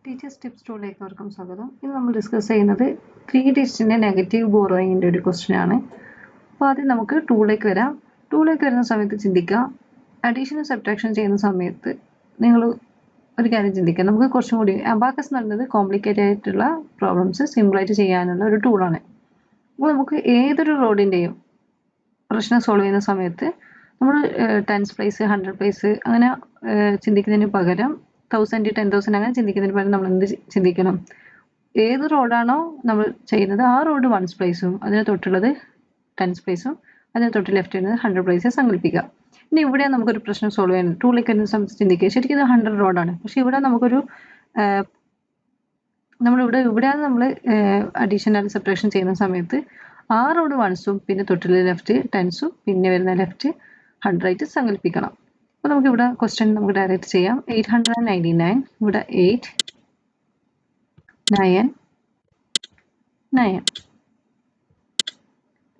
Teachers tips ടൂളിലേക്ക് അവർക്കും സ്വാഗതം. ഇന്ന് നമ്മൾ ഡിസ്കസ് ചെയ്യുന്നത് 3 ഡിജിറ്റിൻ്റെ നെഗറ്റീവ് ബോറോയിങ്ങിൻ്റെ ഒരു ക്വസ്റ്റ്യൻ ആണ്. അപ്പോൾ ആദ്യം നമുക്ക് ടൂളിലേക്ക് വരാം. ടൂളിലേക്ക് വരുന്ന സമയത്ത് ചിന്തിക്കുക, അഡീഷനും സബ്ട്രാക്ഷൻ ചെയ്യുന്ന സമയത്ത് നിങ്ങൾ ഒരു കാര്യം ചിന്തിക്കുക. നമുക്ക് കുറച്ചും കൂടി അബാക്കസ് എന്ന് പറയുന്നത് കോംപ്ലിക്കേറ്റഡ് ആയിട്ടുള്ള പ്രോബ്ലംസ് സിമ്പിളായിട്ട് ചെയ്യാനുള്ള ഒരു ടൂളാണ്. അപ്പോൾ നമുക്ക് ഏതൊരു റോഡിൻ്റെയും പ്രശ്നം സോൾവ് ചെയ്യുന്ന സമയത്ത് നമ്മൾ ടെൻസ് പ്ലേസ് 100 പ്ലേസ് അങ്ങനെ ചിന്തിക്കുന്നതിന് പകരം 1000 10,000 അങ്ങനെ ചിന്തിക്കുന്നതിന് പകരം നമ്മൾ എന്ത് ചിന്തിക്കണം? ഏത് റോഡാണോ നമ്മൾ ചെയ്യുന്നത് ആ റോഡ് 1s പ്ലേസും അതിന് തൊട്ടുള്ളത് 10s പ്ലേസും അതിന് തൊട്ട് ലെഫ്റ്റ് വരുന്നത് 100 പ്ലേസ് സങ്കല്പിക്കുക. ഇനി ഇവിടെയാണ് നമുക്കൊരു പ്രശ്നം സോൾവ് ചെയ്യുന്നത്. ടൂളിലേക്ക് വരുന്ന സമയത്ത് ചിന്തിക്കുക, ശരിക്കും ഇത് 100 റോഡാണ്, പക്ഷെ ഇവിടെ നമുക്കൊരു ഇവിടെയാണ് നമ്മൾ അഡീഷണൽ സബ്ട്രാക്ഷൻ ചെയ്യുന്ന സമയത്ത് ആ റോഡ് 1സും പിന്നെ തൊട്ടുള്ള ലെഫ്റ്റ് 10സും പിന്നെ വരുന്ന ലെഫ്റ്റ് 100 ആയിട്ട് സങ്കല്പിക്കണം. അപ്പോൾ നമുക്കിവിടെ ക്വസ്റ്റ്യൻ നമുക്ക് ഡയറക്റ്റ് ചെയ്യാം. 899 ഇവിടെ 8 9 9.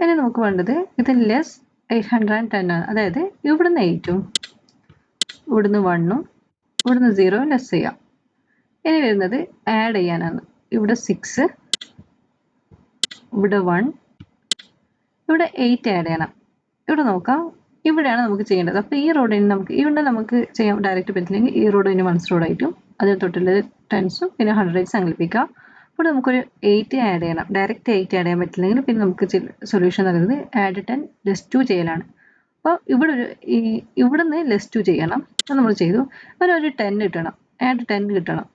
ഇനി നമുക്ക് വേണ്ടത് ഇത് ലെസ് 810 ആണ്. അതായത് ഇവിടുന്ന് 8ഉം ഇവിടുന്ന് 1ഉം ഇവിടുന്ന് 0 ലെസ് ചെയ്യാം. ഇനി വരുന്നത് ആഡ് ചെയ്യാനാണ്. ഇവിടെ 6 ഇവിടെ 1 ഇവിടെ 8 ആഡ് ചെയ്യണം. ഇവിടെ നോക്കാം, ഇവിടെയാണ് നമുക്ക് ചെയ്യേണ്ടത്. അപ്പോൾ ഈ റോഡിന് ഇവിടെ നമുക്ക് ചെയ്യാൻ ഡയറക്റ്റ് പറ്റില്ലെങ്കിൽ ഈ റോഡ് ഇനി 1s റോഡായിട്ടും അതിന് തൊട്ടുള്ളത് 10സും പിന്നെ 100 ആയിട്ട് സങ്കല്പിക്കാം. ഇവിടെ നമുക്കൊരു 8 ആഡ് ചെയ്യണം. ഡയറക്റ്റ് 8 ആഡ് ചെയ്യാൻ പറ്റില്ലെങ്കിൽ പിന്നെ നമുക്ക് സൊല്യൂഷൻ നൽകുന്നത് ആഡ് 10 ലെസ് 2 ചെയ്യലാണ്. അപ്പോൾ ഇവിടുന്ന് ലെസ് 2 ചെയ്യണം. അത് നമ്മൾ ചെയ്തു. ഒരു 10 കിട്ടണം, ആഡ് 10 കിട്ടണം.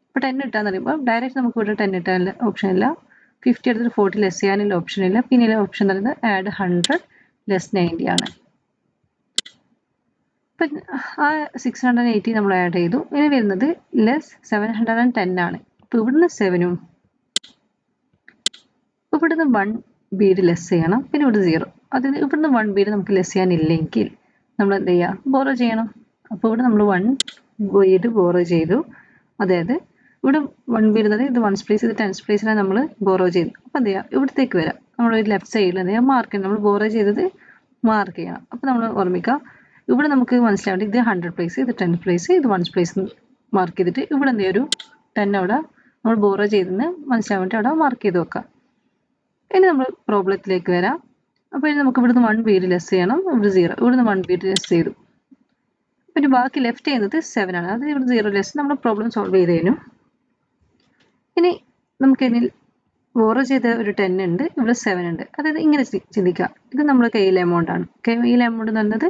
അപ്പോൾ 10 കിട്ടാന്ന് പറയുമ്പോൾ ഡയറക്റ്റ് നമുക്ക് ഇവിടെ 10 കിട്ടാനുള്ള ഓപ്ഷൻ ഇല്ല. 50 എടുത്തിട്ട് 40 ലെസ് ചെയ്യാനുള്ള ഓപ്ഷൻ ഇല്ല. പിന്നെ ഓപ്ഷൻ നൽകുന്നത് ആഡ് 100 ലെസ് 90 ആണ്. അപ്പം ആ 680 നമ്മൾ ആഡ് ചെയ്തു. ഇനി വരുന്നത് ലെസ് 710 ആണ്. അപ്പോൾ ഇവിടുന്ന് 7ഉം ഇവിടുന്ന് 1 ബീഡ് ലെസ് ചെയ്യണം. പിന്നെ ഇവിടെ 0. അതിന് ഇവിടുന്ന് 1 ബീഡ് നമുക്ക് ലെസ് ചെയ്യാനില്ലെങ്കിൽ നമ്മൾ എന്ത് ചെയ്യുക? ബോറോ ചെയ്യണം. അപ്പോൾ ഇവിടെ നമ്മൾ 1 ബീഡ് ബോറോ ചെയ്തു. അതായത് ഇവിടെ 1 ബീഡ് എന്നത് ഇത് 1s പ്ലേസ് ഇത് 10s പ്ലേസിലാണ് നമ്മൾ ബോറോ ചെയ്തു. അപ്പോൾ എന്ത് ചെയ്യുക? ഇവിടത്തേക്ക് വരാം. നമ്മൾ ലെഫ്റ്റ് സൈഡിൽ എന്ത് ചെയ്യുക? മാർക്ക് ചെയ്യണം. നമ്മൾ ബോറോ ചെയ്തത് മാർക്ക് ചെയ്യണം. അപ്പോൾ നമ്മൾ ഓർമ്മിക്കുക, ഇവിടെ നമുക്ക് മനസ്സിലാവേണ്ടത് ഇത് 100 പ്ലേസ് ഇത് 10 പ്ലേസ് ഇത് 1s പ്ലേസ് മാർക്ക് ചെയ്തിട്ട് ഇവിടെ എന്ത് ഒരു 10 അവിടെ നമ്മൾ ബോറോ ചെയ്തെന്ന് മനസ്സിലാൻ വേണ്ടി അവിടെ മാർക്ക് ചെയ്ത് വെക്കാം. ഇനി നമ്മൾ പ്രോബ്ലത്തിലേക്ക് വരാം. അപ്പോൾ ഇനി നമുക്ക് ഇവിടുന്ന് 1 ബീഡ് ലെസ് ചെയ്യണം. ഇവിടെ 0 ഇവിടുന്ന് 1 ബീഡ് ലെസ് ചെയ്തു. പിന്നെ ബാക്കി ലെഫ്റ്റ് ചെയ്യുന്നത് 7 ആണ്. അത് ഇവിടെ 0 ലെസ് നമ്മൾ പ്രോബ്ലം സോൾവ് ചെയ്ത് കഴിഞ്ഞു. ഇനി നമുക്ക് ഇതിൽ ബോറോ ചെയ്ത ഒരു 10 ഉണ്ട്, ഇവിടെ 7 ഉണ്ട്. അതായത് ഇങ്ങനെ ചിന്തിക്കുക, ഇത് നമ്മുടെ കയ്യിലെ എമൗണ്ട് ആണ്. കയ്യിലെ എമൗണ്ട് എന്ന് പറയുന്നത്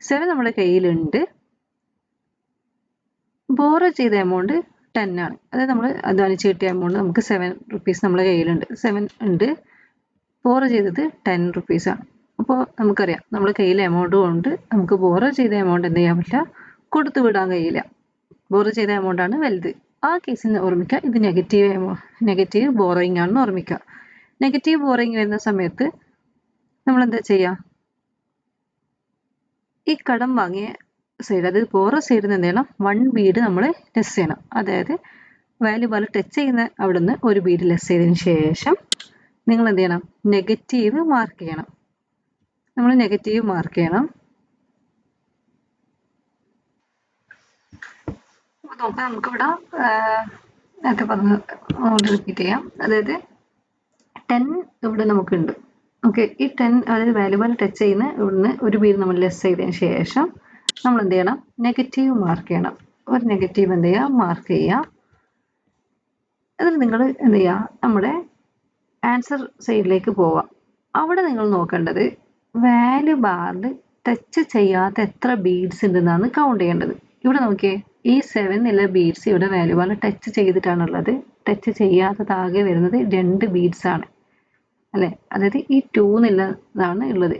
7 നമ്മുടെ കയ്യിലുണ്ട്. ബോറോ ചെയ്ത എമൗണ്ട് 10 ആണ്. അതായത് നമ്മൾ അധ്വാനിച്ച് കിട്ടിയ എമൗണ്ട് നമുക്ക് 7 റുപ്പീസ് നമ്മുടെ കയ്യിലുണ്ട്. 7 ഉണ്ട്. ബോറോ ചെയ്തത് 10 റുപ്പീസാണ്. അപ്പോൾ നമുക്കറിയാം നമ്മുടെ കയ്യിലെ എമൗണ്ട് കൊണ്ട് നമുക്ക് ബോറോ ചെയ്ത എമൗണ്ട് എന്ത് ചെയ്യാൻ പറ്റില്ല? കൊടുത്തു വിടാൻ കഴിയില്ല. ബോറോ ചെയ്ത എമൗണ്ട് ആണ് വലുത്. ആ കേസിൽ ഓർമ്മിക്കുക, ഇത് നെഗറ്റീവ് ബോറോയിങ് ആണെന്ന് ഓർമ്മിക്കുക. നെഗറ്റീവ് ബോറോയിങ് വരുന്ന സമയത്ത് നമ്മൾ എന്താ ചെയ്യുക? ഈ കടം വാങ്ങിയ സൈഡ്, അതായത് ബോറോ സൈഡിൽ നിന്ന് എന്ത് ചെയ്യണം? 1 ബീഡ് നമ്മൾ ലെസ് ചെയ്യണം. അതായത് വാല്യൂ പോലെ ടച്ച് ചെയ്യുന്ന അവിടുന്ന് ഒരു ബീഡ് ലെസ് ചെയ്തതിന് ശേഷം നിങ്ങൾ എന്ത് ചെയ്യണം? നെഗറ്റീവ് മാർക്ക് ചെയ്യണം. നമ്മൾ നെഗറ്റീവ് മാർക്ക് ചെയ്യണം. നോക്കാം, നമുക്കിവിടെ നേരത്തെ പറഞ്ഞ റിപ്പീറ്റ് ചെയ്യാം. അതായത് 10 ഇവിടെ നമുക്കുണ്ട്. ഓക്കെ, ഈ 10 അതായത് വാല്യൂ പോലെ ടച്ച് ചെയ്യുന്ന ഇവിടുന്ന് ഒരു ബീഡ് നമ്മൾ ലെസ് ചെയ്തതിന് ശേഷം നമ്മൾ എന്ത് ചെയ്യണം? നെഗറ്റീവ് മാർക്ക് ചെയ്യണം. ഒരു നെഗറ്റീവ് എന്ത് ചെയ്യുക? മാർക്ക് ചെയ്യുക. അതിൽ നിങ്ങൾ എന്ത് ചെയ്യുക? നമ്മുടെ ആൻസർ സൈഡിലേക്ക് പോവാം. അവിടെ നിങ്ങൾ നോക്കേണ്ടത് വാല്യൂ ബാറിൽ ടച്ച് ചെയ്യാത്ത എത്ര ബീഡ്സ് ഉണ്ടെന്നാണ് കൗണ്ട് ചെയ്യേണ്ടത്. ഇവിടെ നോക്കിയേ, ഈ 7 എന്നുള്ള ബീഡ്സ് ഇവിടെ വാല്യൂ ബാറിൽ ടച്ച് ചെയ്തിട്ടാണുള്ളത്. ടച്ച് ചെയ്യാത്തതാകെ വരുന്നത് 2 ബീഡ്സ് ആണ് അല്ലേ? അതായത് ഈ 2 എന്നുള്ളതാണ് ഉള്ളത്.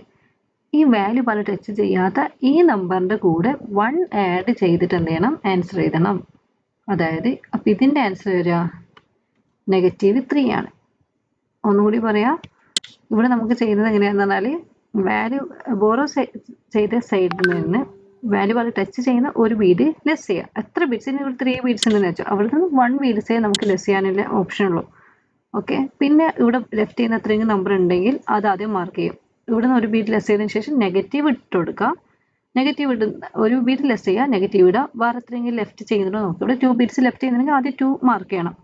ഈ വാല്യൂ ബാറിൽ ടച്ച് ചെയ്യാത്ത ഈ നമ്പറിൻ്റെ കൂടെ 1 ആഡ് ചെയ്തിട്ട് എന്ത് ചെയ്യണം? ആൻസർ എഴുതണം. അതായത് അപ്പം ഇതിൻ്റെ ആൻസർ വരിക -3 ആണ്. ഒന്നുകൂടി പറയാം, ഇവിടെ നമുക്ക് ചെയ്യുന്നത് എങ്ങനെയാണെന്ന് പറഞ്ഞാൽ വാല്യൂ ബോറോ ചെയ്ത സൈഡിൽ നിന്ന് വാല്യൂ ബാറിൽ ടച്ച് ചെയ്യുന്ന ഒരു ബീഡ് ലെസ് ചെയ്യുക. എത്ര ബീഡ്സ്? ഇവിടെ 3 ബീഡ്സ് ഉണ്ടെന്ന് വെച്ചാൽ അവിടെ നിന്ന് 1 ബീഡ്സേ നമുക്ക് ലെസ് ചെയ്യാനുള്ള ഓപ്ഷൻ ഉള്ളൂ. ഓക്കെ, പിന്നെ ഇവിടെ ലെഫ്റ്റ് ചെയ്യുന്ന അത്രയും നമ്പർ ഉണ്ടെങ്കിൽ അത് ആദ്യം മാർക്ക് ചെയ്യും. ഇവിടെ നിന്ന് ഒരു ബീഡ് ലെസ് ചെയ്തതിന് ശേഷം നെഗറ്റീവ് ഇട്ട് കൊടുക്കുക. നെഗറ്റീവ് ഇടുന്ന ഒരു ബീറ്റ് ലെസ് ചെയ്യുക, നെഗറ്റീവ് ഇടുക. വേറെ എത്രയെങ്കിലും ലെഫ്റ്റ് ചെയ്യുന്നുണ്ടോ നോക്കുക. ഇവിടെ 2 ബീറ്റ്സ് ലെഫ്റ്റ് ചെയ്യുന്നുണ്ടെങ്കിൽ ആദ്യം 2 മാർക്ക് ചെയ്യണം.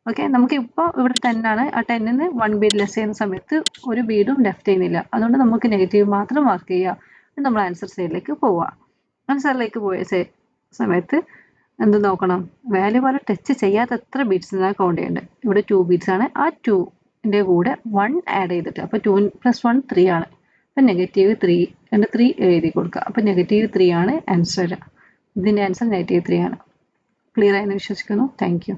ഓക്കെ, നമുക്കിപ്പോൾ ഇവിടെ 10 ആണ്. ആ 10ന് 1 ബീറ്റ് ലെസ് ചെയ്യുന്ന സമയത്ത് ഒരു ബീഡും ലെഫ്റ്റ് ചെയ്യുന്നില്ല. അതുകൊണ്ട് നമുക്ക് നെഗറ്റീവ് മാത്രം മാർക്ക് ചെയ്യുക. നമ്മൾ ആൻസർ സൈഡിലേക്ക് പോവുക. ആൻസറിലേക്ക് പോയ സമയത്ത് എന്ത് നോക്കണം, വാല്യൂ പോലെ ടച്ച് ചെയ്യാത്ത എത്ര ബീറ്റ്സ് എന്നാണ് കൗണ്ട് ചെയ്യേണ്ടത്. ഇവിടെ 2 ബീറ്റ്സ് ആണ്. ആ 2ൻ്റെ കൂടെ 1 ആഡ് ചെയ്തിട്ട്, അപ്പോൾ 2 + 1 3 ആണ്. അപ്പം -3 3 എഴുതി കൊടുക്കുക. അപ്പം -3 ആണ് ആൻസർ. ഇതിൻ്റെ ആൻസർ -3 ആണ്. ക്ലിയർ ആയെന്ന് വിശ്വസിക്കുന്നു. Thank you.